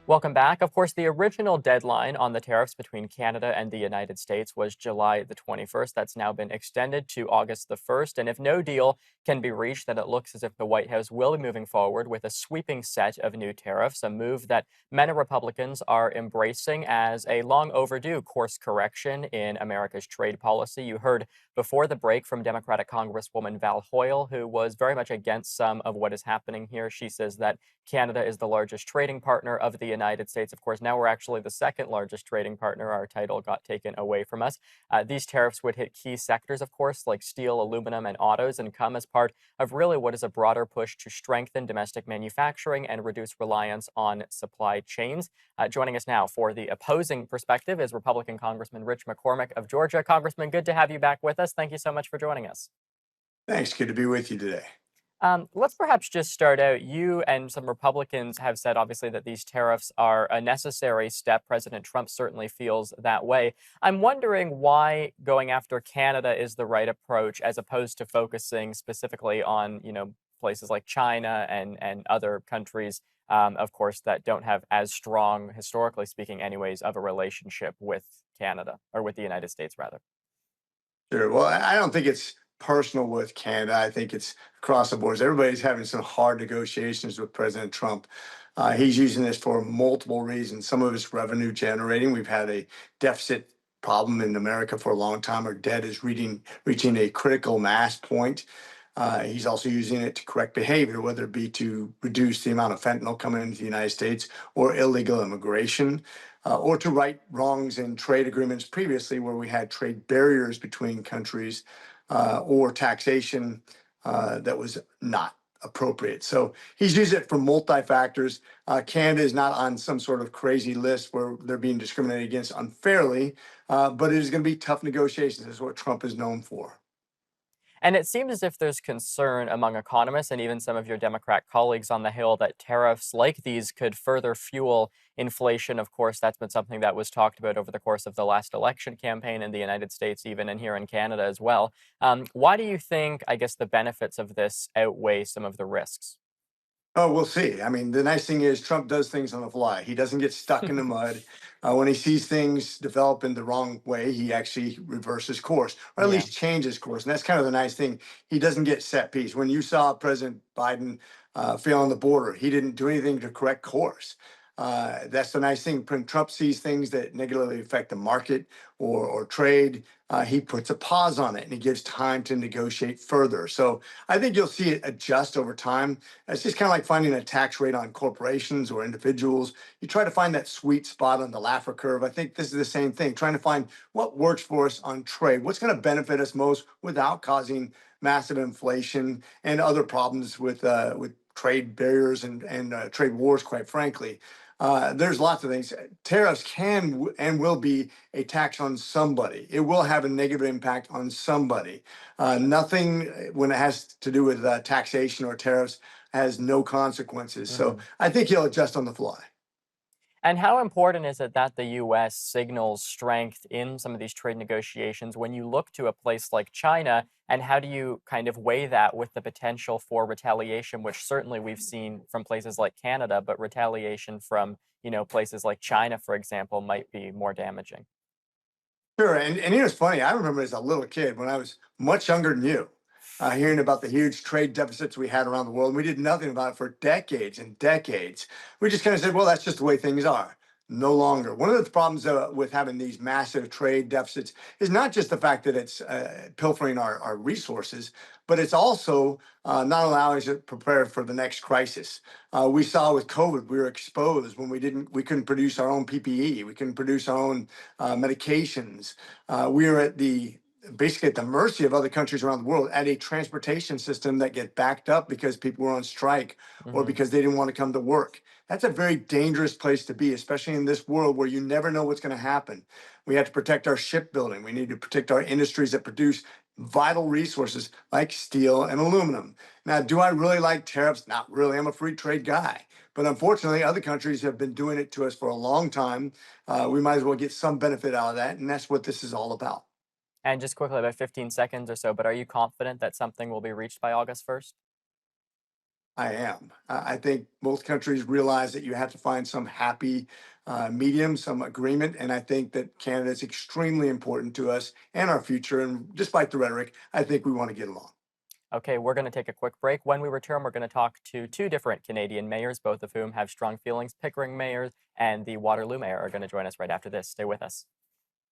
Welcome back. Of course, the original deadline on the tariffs between Canada and the United States was July the 21st. That's now been extended to August the 1st. And if no deal can be reached, then it looks as if the White House will be moving forward with a sweeping set of new tariffs, a move that many Republicans are embracing as a long overdue course correction in America's trade policy. You heard before the break from Democratic Congresswoman Val Hoyle, who was very much against some of what is happening here. She says that Canada is the largest trading partner of the United States. Of course, now we're actually the second largest trading partner. Our title got taken away from us. These tariffs would hit key sectors, of course, like steel, aluminum, and autos, and come as part of really what is a broader push to strengthen domestic manufacturing and reduce reliance on supply chains. Joining us now for the opposing perspective is Republican Congressman Rich McCormick of Georgia. Congressman, good to have you back with us. Thank you so much for joining us. Thanks. Good to be with you today. Let's perhaps just start out. You and some Republicans have said, obviously, that these tariffs are a necessary step. President Trump certainly feels that way. I'm wondering why going after Canada is the right approach, as opposed to focusing specifically on, places like China and other countries, of course, that don't have as strong, historically speaking, anyways, of a relationship with Canada or with the United States, rather. Sure. Well, I don't think it's personal with Canada. I think it's across the boards. Everybody's having some hard negotiations with President Trump. He's using this for multiple reasons. Some of it's revenue generating. We've had a deficit problem in America for a long time. Our debt is reaching a critical mass point. He's also using it to correct behavior, whether it be to reduce the amount of fentanyl coming into the United States or illegal immigration, or to right wrongs in trade agreements previously where we had trade barriers between countries, or taxation that was not appropriate. So he's used it for multi factors. Canada is not on some sort of crazy list where they're being discriminated against unfairly, but it is going to be tough negotiations. This is what Trump is known for. And it seems as if there's concern among economists and even some of your Democrat colleagues on the Hill that tariffs like these could further fuel inflation. Of course, that's been something that was talked about over the course of the last election campaign in the United States, even and here in Canada as well. Why do you think, I guess, the benefits of this outweigh some of the risks? Oh, we'll see. I mean, the nice thing is Trump does things on the fly. He doesn't get stuck in the mud. When he sees things develop in the wrong way, he actually reverses course, or at Yeah. least changes course. And that's kind of the nice thing. He doesn't get set piece. When you saw President Biden fail on the border, he didn't do anything to correct course. That's the nice thing. When Trump sees things that negatively affect the market or trade, he puts a pause on it and he gives time to negotiate further. So I think you'll see it adjust over time. It's just kind of like finding a tax rate on corporations or individuals. You try to find that sweet spot on the Laffer curve. I think this is the same thing, trying to find what works for us on trade, what's going to benefit us most without causing massive inflation and other problems with trade barriers and trade wars, quite frankly. There's lots of things. Tariffs and will be a tax on somebody. It will have a negative impact on somebody. Nothing when it has to do with taxation or tariffs has no consequences. So Mhm. I think he'll adjust on the fly. And how important is it that the US signals strength in some of these trade negotiations when you look to a place like China? And how do you kind of weigh that with the potential for retaliation, which certainly we've seen from places like Canada, but retaliation from, places like China, for example, might be more damaging? Sure, and it's funny. I remember as a little kid when I was much younger than you, hearing about the huge trade deficits we had around the world. And we did nothing about it for decades and decades. We just kind of said, "Well, that's just the way things are." No longer. One of the problems with having these massive trade deficits is not just the fact that it's pilfering our resources, but it's also not allowing us to prepare for the next crisis. We saw with COVID, we were exposed when we couldn't produce our own PPE, we couldn't produce our own medications. We are basically at the mercy of other countries around the world at a transportation system that get backed up because people were on strike or Hmm. because they didn't want to come to work. That's a very dangerous place to be, especially in this world where you never know what's going to happen. We have to protect our shipbuilding. We need to protect our industries that produce vital resources like steel and aluminum. Now, do I really like tariffs? Not really. I'm a free trade guy. But unfortunately, other countries have been doing it to us for a long time. We might as well get some benefit out of that. And that's what this is all about. And just quickly, about 15 seconds or so, but are you confident that something will be reached by August 1st? I am. I think both countries realize that you have to find some happy medium, some agreement. And I think that Canada is extremely important to us and our future. And despite the rhetoric, I think we want to get along. Okay, we're going to take a quick break. When we return, we're going to talk to two different Canadian mayors, both of whom have strong feelings. Pickering mayor and the Waterloo mayor are going to join us right after this. Stay with us.